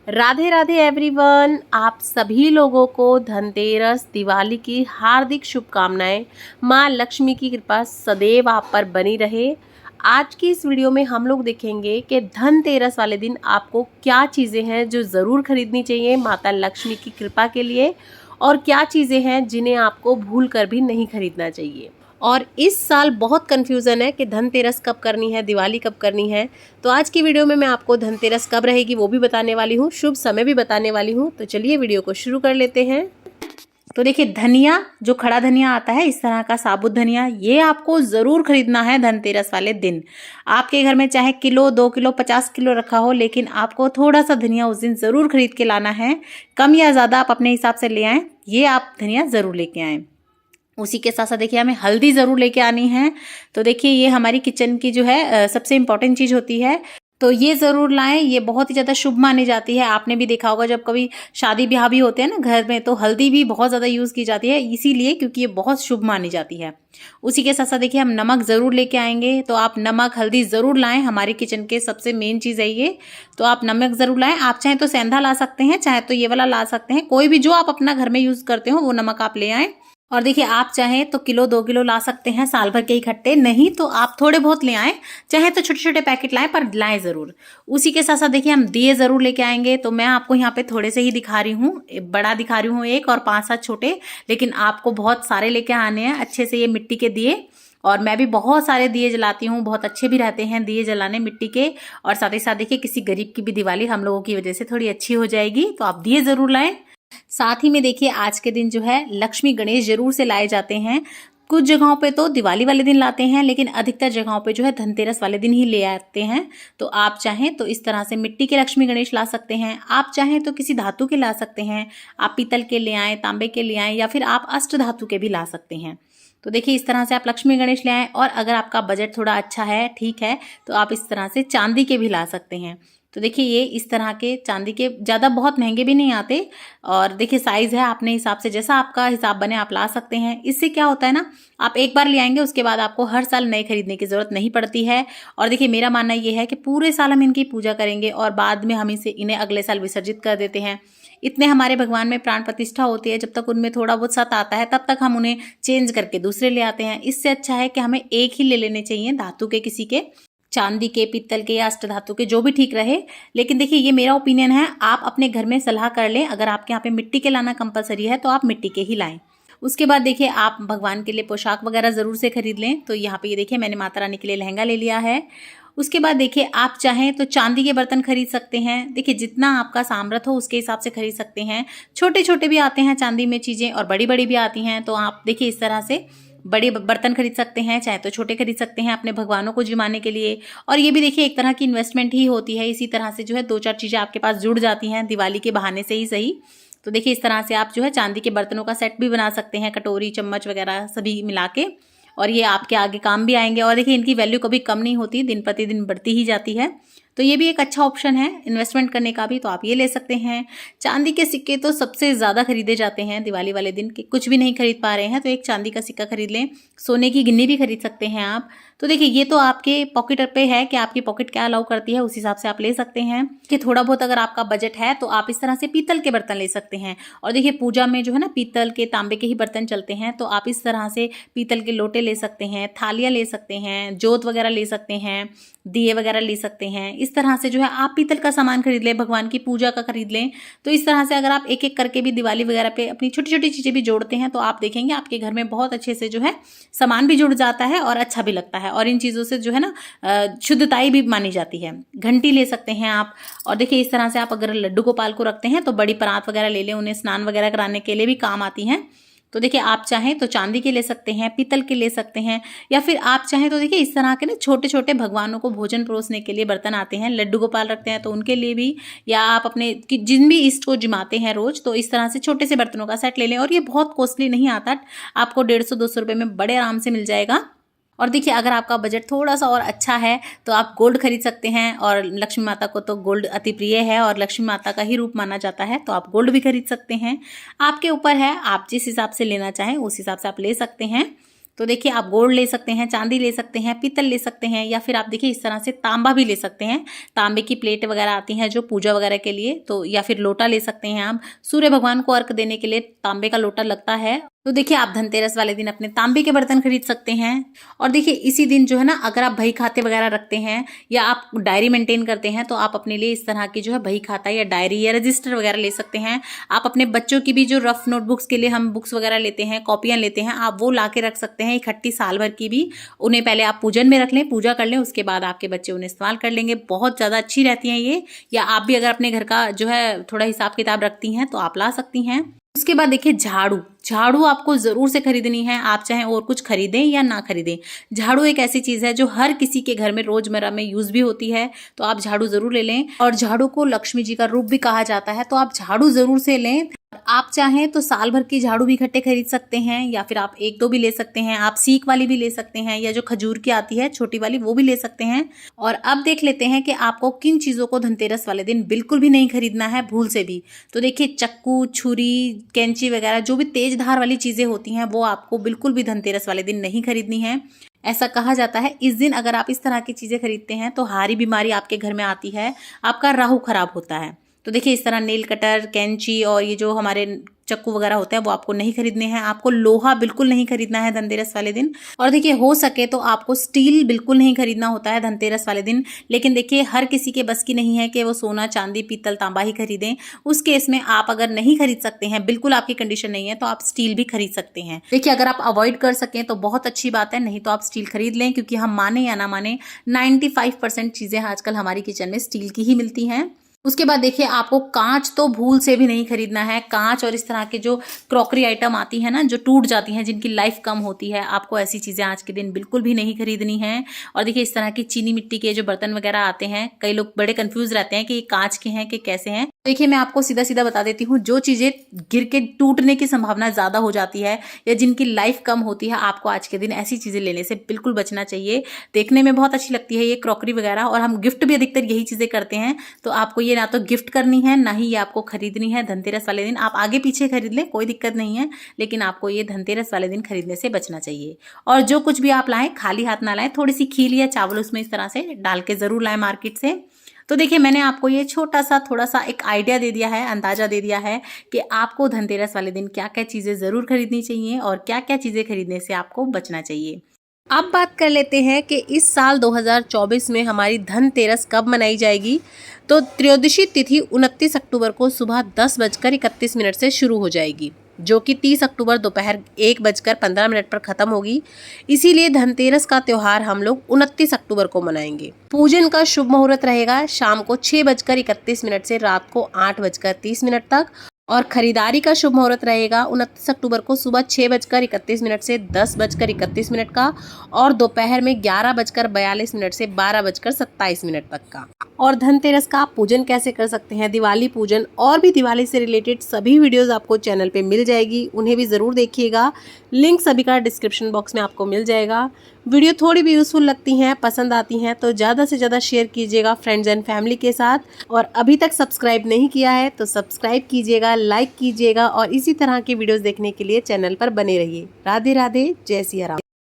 Radhe Radhe everyone, आप सभी लोगों को धनतेरस दिवाली की हार्दिक शुभकामनाएं। माँ लक्ष्मी की कृपा सदैव आप पर बनी रहे। आज की इस वीडियो में हम लोग देखेंगे कि धनतेरस वाले दिन आपको क्या चीज़ें हैं जो ज़रूर खरीदनी चाहिए माता लक्ष्मी की कृपा के लिए, और क्या चीज़ें हैं जिन्हें आपको भूल कर भी नहीं खरीदना चाहिए। और इस साल बहुत कन्फ्यूज़न है कि धनतेरस कब करनी है, दिवाली कब करनी है। तो आज की वीडियो में मैं आपको धनतेरस कब रहेगी वो भी बताने वाली हूँ, शुभ समय भी बताने वाली हूँ। तो चलिए वीडियो को शुरू कर लेते हैं। तो देखिए, धनिया जो खड़ा धनिया आता है, इस तरह का साबुत धनिया, ये आपको ज़रूर खरीदना है धनतेरस वाले दिन। आपके घर में चाहे किलो, 2 किलो, 50 किलो रखा हो, लेकिन आपको थोड़ा सा धनिया उस दिन ज़रूर खरीद के लाना है। कम या ज़्यादा आप अपने हिसाब से ले आएँ, ये आप धनिया ज़रूर लेके आएँ। उसी के साथ साथ देखिए, हमें हल्दी ज़रूर लेके आनी है। तो देखिए, ये हमारी किचन की जो है सबसे इम्पॉर्टेंट चीज़ होती है, तो ये ज़रूर लाएं। ये बहुत ही ज़्यादा शुभ मानी जाती है। आपने भी देखा होगा जब कभी शादी ब्याह भी होते हैं ना घर में, तो हल्दी भी बहुत ज़्यादा यूज़ की जाती है, इसीलिए क्योंकि ये बहुत शुभ मानी जाती है। उसी के साथ साथ देखिए, हम नमक ज़रूर लेके आएंगे। तो आप नमक हल्दी ज़रूर लाएं, हमारी किचन के सबसे मेन चीज़ है ये। तो आप नमक ज़रूर लाएं। आप चाहे तो सेंधा ला सकते हैं, चाहे तो ये वाला ला सकते हैं, कोई भी जो आप अपना घर में यूज़ करते हो वो नमक आप ले आएँ। और देखिए, आप चाहें तो किलो 2 किलो ला सकते हैं साल भर के इकट्ठे, नहीं तो आप थोड़े बहुत ले आएँ, चाहे तो छोटे छोटे पैकेट लाएं, पर लाएं ज़रूर। उसी के साथ साथ देखिए, हम दिए ज़रूर लेके आएंगे। तो मैं आपको यहाँ पे थोड़े से ही दिखा रही हूँ, बड़ा दिखा रही हूँ एक, और 5-7 छोटे, लेकिन आपको बहुत सारे लेके आने हैं अच्छे से। ये मिट्टी के दिए, और मैं भी बहुत सारे दिए जलाती हूँ, बहुत अच्छे भी रहते हैं दिए जलाने मिट्टी के। और साथ ही साथ देखिए, किसी गरीब की भी दिवाली हम लोगों की वजह से थोड़ी अच्छी हो जाएगी, तो आप दिए ज़रूर लाएं। साथ ही में देखिए, आज के दिन जो है लक्ष्मी गणेश जरूर से लाए जाते हैं। कुछ जगहों पे तो दिवाली वाले दिन लाते हैं, लेकिन अधिकतर जगहों पे जो है धनतेरस वाले दिन ही ले आते हैं। तो आप चाहें तो इस तरह से मिट्टी के लक्ष्मी गणेश ला सकते हैं, आप चाहें तो किसी धातु के ला सकते हैं। आप पीतल के ले आएँ, तांबे के ले आएँ, या फिर आप अष्ट धातु के भी ला सकते हैं। तो देखिए, इस तरह से आप लक्ष्मी गणेश ले आएँ। और अगर आपका बजट थोड़ा अच्छा है, ठीक है, तो आप इस तरह से चांदी के भी ला सकते हैं। तो देखिए, ये इस तरह के चांदी के ज़्यादा बहुत महंगे भी नहीं आते। और देखिए, साइज़ है अपने हिसाब से, जैसा आपका हिसाब बने आप ला सकते हैं। इससे क्या होता है ना, आप एक बार ले आएंगे, उसके बाद आपको हर साल नए खरीदने की ज़रूरत नहीं पड़ती है। और देखिए, मेरा मानना ये है कि पूरे साल हम इनकी पूजा करेंगे और बाद में हम इन्हें अगले साल विसर्जित कर देते हैं। इतने हमारे भगवान में प्राण प्रतिष्ठा होती है, जब तक उनमें थोड़ा बहुत सत आता है तब तक हम उन्हें चेंज करके दूसरे ले आते हैं। इससे अच्छा है कि हमें एक ही ले लेने चाहिए, धातु के, किसी के, चांदी के, पीतल के या अष्ट धातु के, जो भी ठीक रहे। लेकिन देखिए, ये मेरा ओपिनियन है, आप अपने घर में सलाह कर लें। अगर आपके यहाँ पे मिट्टी के लाना कंपलसरी है तो आप मिट्टी के ही लाएं। उसके बाद देखिए, आप भगवान के लिए पोशाक वगैरह ज़रूर से खरीद लें। तो यहाँ पे ये देखिए, मैंने माता रानी के लिए लहंगा ले लिया है। उसके बाद देखिए, आप चाहें तो चांदी के बर्तन खरीद सकते हैं। देखिए, जितना आपका सामर्थ्य हो उसके हिसाब से खरीद सकते हैं। छोटे छोटे भी आते हैं चांदी में चीज़ें, और बड़ी बड़ी भी आती हैं। तो आप देखिए, इस तरह से बड़े बर्तन खरीद सकते हैं, चाहे तो छोटे खरीद सकते हैं अपने भगवानों को जिमाने के लिए। और ये भी देखिए, एक तरह की इन्वेस्टमेंट ही होती है। इसी तरह से जो है 2-4 चीज़ें आपके पास जुड़ जाती हैं दिवाली के बहाने से ही सही। तो देखिए, इस तरह से आप जो है चांदी के बर्तनों का सेट भी बना सकते हैं, कटोरी, चम्मच वगैरह सभी मिला के, और ये आपके आगे काम भी आएंगे। और देखिए, इनकी वैल्यू कभी कम नहीं होती, दिन प्रतिदिन बढ़ती ही जाती है। तो ये भी एक अच्छा ऑप्शन है इन्वेस्टमेंट करने का भी, तो आप ये ले सकते हैं। चांदी के सिक्के तो सबसे ज़्यादा खरीदे जाते हैं दिवाली वाले दिन, कि कुछ भी नहीं खरीद पा रहे हैं तो एक चांदी का सिक्का खरीद लें। सोने की गिन्नी भी खरीद सकते हैं आप। तो देखिए, ये तो आपके पॉकेट पे है कि आपकी पॉकेट क्या अलाउ करती है, उस हिसाब से आप ले सकते हैं। कि थोड़ा बहुत अगर आपका बजट है तो आप इस तरह से पीतल के बर्तन ले सकते हैं। और देखिए, पूजा में जो है ना, पीतल के, तांबे के ही बर्तन चलते हैं। तो आप इस तरह से पीतल के लोटे ले सकते हैं, थालियाँ ले सकते हैं, जोत वगैरह ले सकते हैं, दिए वगैरह ले सकते हैं। इस तरह से जो है आप पीतल का सामान खरीद लें, भगवान की पूजा का खरीद लें। तो इस तरह से अगर आप एक एक करके भी दिवाली वगैरह पे अपनी छोटी छोटी चीज़ें भी जोड़ते हैं, तो आप देखेंगे आपके घर में बहुत अच्छे से जो है सामान भी जुड़ जाता है और अच्छा भी लगता है। और इन चीज़ों से जो है ना शुद्धताई भी मानी जाती है। घंटी ले सकते हैं आप। और देखिए, इस तरह से आप अगर लड्डू गोपाल को रखते हैं तो बड़ी परात वगैरह ले लें, उन्हें स्नान वगैरह कराने के लिए भी काम आती हैं। तो देखिए, आप चाहें तो चांदी के ले सकते हैं, पीतल के ले सकते हैं, या फिर आप चाहें तो देखिए, इस तरह के ना छोटे छोटे भगवानों को भोजन परोसने के लिए बर्तन आते हैं। लड्डू गोपाल रखते हैं तो उनके लिए भी, या आप अपने जिन भी इष्ट को जिमाते हैं रोज, तो इस तरह से छोटे से बर्तनों का सेट ले लें। और ये बहुत कॉस्टली नहीं आता, आपको 150-200 रुपये में बड़े आराम से मिल जाएगा। और देखिए, अगर आपका बजट थोड़ा सा और अच्छा है तो आप गोल्ड खरीद सकते हैं। और लक्ष्मी माता को तो गोल्ड अति प्रिय है और लक्ष्मी माता का ही रूप माना जाता है, तो आप गोल्ड भी खरीद सकते हैं। आपके ऊपर है, आप जिस हिसाब से लेना चाहें उस हिसाब से आप ले सकते हैं। तो देखिए आप गोल्ड ले सकते हैं, चांदी ले सकते हैं, पीतल ले सकते हैं, या फिर आप देखिए इस तरह से तांबा भी ले सकते हैं। तांबे की प्लेट वगैरह आती हैं जो पूजा वगैरह के लिए, तो या फिर लोटा ले सकते हैं आप। सूर्य भगवान को अर्घ देने के लिए तांबे का लोटा लगता है। तो देखिए आप धनतेरस वाले दिन अपने तांबे के बर्तन खरीद सकते हैं। और देखिए इसी दिन जो है ना, अगर आप बही खाते वगैरह रखते हैं या आप डायरी मेंटेन करते हैं, तो आप अपने लिए इस तरह की जो है बही खाता या डायरी या रजिस्टर वगैरह ले सकते हैं। आप अपने बच्चों की भी जो रफ नोटबुक्स के लिए हम बुक्स वगैरह लेते हैं, कॉपियां लेते हैं, आप वो ला के रख सकते हैं इकट्ठी साल भर की भी। उन्हें पहले आप पूजन में रख लें, पूजा कर लें, उसके बाद आपके बच्चे उन्हें इस्तेमाल कर लेंगे। बहुत ज़्यादा अच्छी रहती हैं ये। या आप भी अगर अपने घर का जो है थोड़ा हिसाब किताब रखती हैं तो आप ला सकती हैं। उसके बाद देखिए झाड़ू आपको जरूर से खरीदनी है, आप चाहे और कुछ खरीदें या ना खरीदें। झाड़ू एक ऐसी चीज है जो हर किसी के घर में रोजमर्रा में यूज भी होती है, तो आप झाड़ू जरूर ले लें। और झाड़ू को लक्ष्मी जी का रूप भी कहा जाता है, तो आप झाड़ू जरूर से लें। आप चाहें तो साल भर की झाड़ू भी इकट्ठे खरीद सकते हैं, या फिर आप एक दो भी ले सकते हैं। आप सीक वाली भी ले सकते हैं, या जो खजूर की आती है छोटी वाली वो भी ले सकते हैं। और अब देख लेते हैं कि आपको किन चीजों को धनतेरस वाले दिन बिल्कुल भी नहीं खरीदना है, भूल से भी। तो देखिए चक्कू, छुरी, कैंची वगैरह जो भी तेज धार वाली चीजें होती हैं वो आपको बिल्कुल भी धनतेरस वाले दिन नहीं खरीदनी है। ऐसा कहा जाता है इस दिन अगर आप इस तरह की चीजें खरीदते हैं तो हारी बीमारी आपके घर में आती है, आपका राहु खराब होता है। तो देखिए इस तरह नेल कटर, कैंची और ये जो हमारे चक्कू वगैरह होते हैं वो आपको नहीं खरीदने हैं। आपको लोहा बिल्कुल नहीं खरीदना है धनतेरस वाले दिन। और देखिए हो सके तो आपको स्टील बिल्कुल नहीं खरीदना होता है धनतेरस वाले दिन। लेकिन देखिए हर किसी के बस की नहीं है कि वो सोना, चांदी, पीतल, तांबा ही खरीदें। उस केस में आप अगर नहीं खरीद सकते हैं, बिल्कुल आपकी कंडीशन नहीं है, तो आप स्टील भी खरीद सकते हैं। देखिए अगर आप अवॉइड कर सकें तो बहुत अच्छी बात है, नहीं तो आप स्टील खरीद लें, क्योंकि हम माने या ना माने 95% चीजें आजकल हमारी किचन में स्टील की ही मिलती हैं। उसके बाद देखिए आपको कांच तो भूल से भी नहीं खरीदना है। कांच और इस तरह के जो क्रॉकरी आइटम आती है ना, जो टूट जाती हैं, जिनकी लाइफ कम होती है, आपको ऐसी चीजें आज के दिन बिल्कुल भी नहीं खरीदनी है। और देखिए इस तरह की चीनी मिट्टी के जो बर्तन वगैरह आते हैं, कई लोग बड़े कंफ्यूज रहते हैं कि ये कांच के हैं कि कैसे हैं। देखिए मैं आपको सीधा सीधा बता देती हूँ, जो चीजें गिर के टूटने की संभावना ज्यादा हो जाती है या जिनकी लाइफ कम होती है, आपको आज के दिन ऐसी चीजें लेने से बिल्कुल बचना चाहिए। देखने में बहुत अच्छी लगती है ये क्रॉकरी वगैरह, और हम गिफ्ट भी अधिकतर यही चीजें करते हैं। तो आपको ये ना तो गिफ्ट करनी है, ना ही ये आपको खरीदनी है धनतेरस वाले दिन। आप आगे पीछे खरीद लें, कोई दिक्कत नहीं है, लेकिन आपको ये धनतेरस वाले दिन खरीदने से बचना चाहिए। और जो कुछ भी आप लाएं खाली हाथ ना लाएं, थोड़ी सी खील या चावल उसमें इस तरह से डाल के जरूर लाएं मार्केट से। तो देखिए मैंने आपको ये छोटा सा थोड़ा सा एक आइडिया दे दिया है, अंदाजा दे दिया है कि आपको धनतेरस वाले दिन क्या क्या चीजें जरूर खरीदनी चाहिए और क्या क्या चीजें खरीदने से आपको बचना चाहिए। अब बात कर लेते हैं कि इस साल 2024 में हमारी धनतेरस कब मनाई जाएगी। तो त्रयोदशी तिथि 29 अक्टूबर को सुबह 10:31 से शुरू हो जाएगी, जो कि 30 अक्टूबर दोपहर 1:15 पर खत्म होगी। इसीलिए धनतेरस का त्यौहार हम लोग 29 अक्टूबर को मनाएंगे। पूजन का शुभ मुहूर्त रहेगा शाम को 6:31 से रात को 8:30 तक, और खरीदारी का शुभ मुहूर्त रहेगा 29 अक्टूबर को सुबह 6:31 से 10:31 का, और दोपहर में 11:42 से 12:27 तक का। और धनतेरस का आप पूजन कैसे कर सकते हैं, दिवाली पूजन और भी दिवाली से रिलेटेड सभी वीडियोस आपको चैनल पे मिल जाएगी, उन्हें भी ज़रूर देखिएगा। लिंक सभी का डिस्क्रिप्शन बॉक्स में आपको मिल जाएगा। वीडियो थोड़ी भी यूज़फुल लगती हैं, पसंद आती हैं, तो ज़्यादा से ज़्यादा शेयर कीजिएगा फ्रेंड्स एंड फैमिली के साथ। और अभी तक सब्सक्राइब नहीं किया है तो सब्सक्राइब कीजिएगा, लाइक कीजिएगा, और इसी तरह की वीडियोज़ देखने के लिए चैनल पर बने रहिए। राधे राधे, जय सिया राम।